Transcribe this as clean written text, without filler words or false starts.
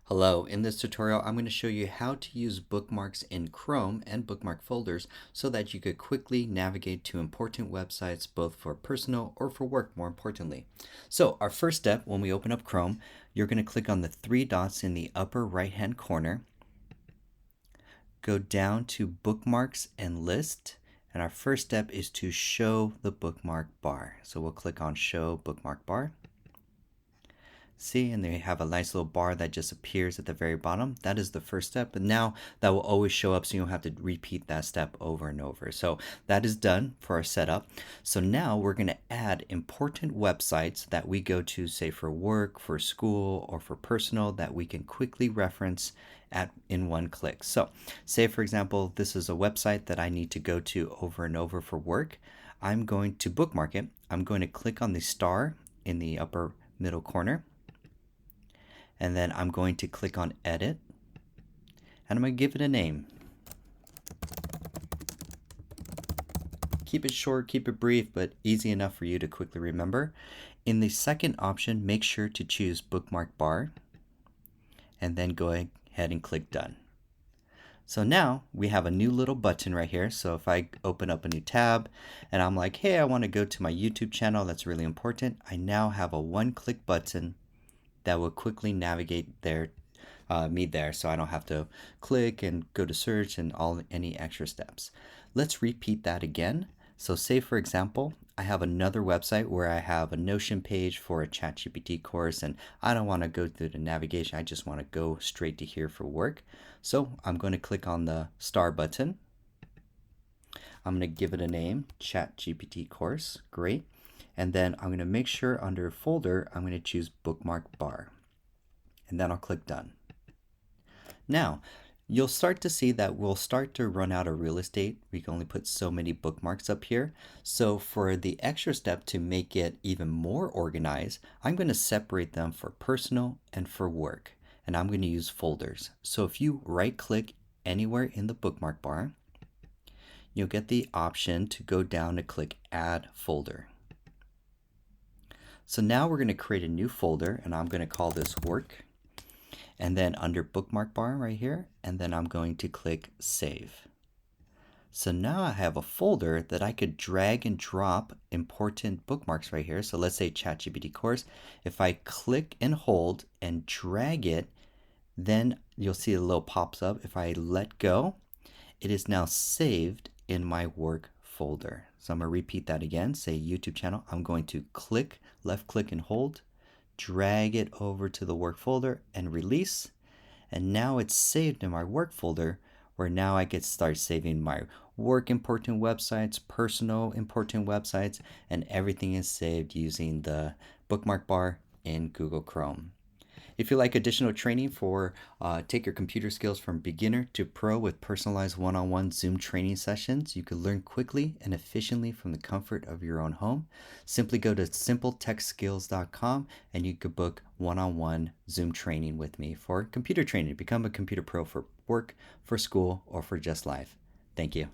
Hello, in this tutorial I'm going to show you how to use bookmarks in Chrome and bookmark folders so that you could quickly navigate to important websites both for personal or for work more importantly. So our first step when we open up Chrome, you're going to click on the three dots in the upper right hand corner, go down to bookmarks and list, and our first step is to show the bookmark bar. So we'll click on show bookmark bar. See, and they have a nice little bar that just appears at the very bottom. That is the first step, and now that will always show up so you don't have to repeat that step over and over. So that is done for our setup. So now we're going to add important websites that we go to, say for work, for school, or for personal, that we can quickly reference in one click. So say for example, this is a website that I need to go to over and over for work. I'm going to bookmark it. I'm going to click on the star in the upper middle corner, and then I'm going to click on edit, and I'm going to give it a name. Keep it short, keep it brief, but easy enough for you to quickly remember. In the second option, make sure to choose bookmark bar, and then go ahead and click done. So now we have a new little button right here. So if I open up a new tab and I'm like, hey, I want to go to my YouTube channel, that's really important, I now have a one-click button that will quickly navigate me there, so I don't have to click and go to search and any extra steps. Let's repeat that again. So say for example, I have another website where I have a Notion page for a ChatGPT course, and I don't want to go through the navigation. I just want to go straight to here for work. So I'm going to click on the star button. I'm going to give it a name, ChatGPT course. Great. And then I'm going to make sure under folder, I'm going to choose bookmark bar. And then I'll click done. Now, you'll start to see that we'll start to run out of real estate. We can only put so many bookmarks up here. So for the extra step to make it even more organized, I'm going to separate them for personal and for work. And I'm going to use folders. So if you right click anywhere in the bookmark bar, you'll get the option to go down and click add folder. So now we're going to create a new folder, and I'm going to call this work. And then under bookmark bar right here, and then I'm going to click save. So now I have a folder that I could drag and drop important bookmarks right here. So let's say ChatGPT course. If I click and hold and drag it, then you'll see a little pops up. If I let go, it is now saved in my work folder. So I'm going to repeat that again. Say YouTube channel. I'm going to click, left click and hold, drag it over to the work folder and release. And now it's saved in my work folder, where now I can start saving my work important websites, personal important websites, and everything is saved using the bookmark bar in Google Chrome. If you like additional training for take your computer skills from beginner to pro with personalized one-on-one Zoom training sessions, you can learn quickly and efficiently from the comfort of your own home. Simply go to simpletechskills.com and you could book one-on-one Zoom training with me for computer training. Become a computer pro for work, for school, or for just life. Thank you.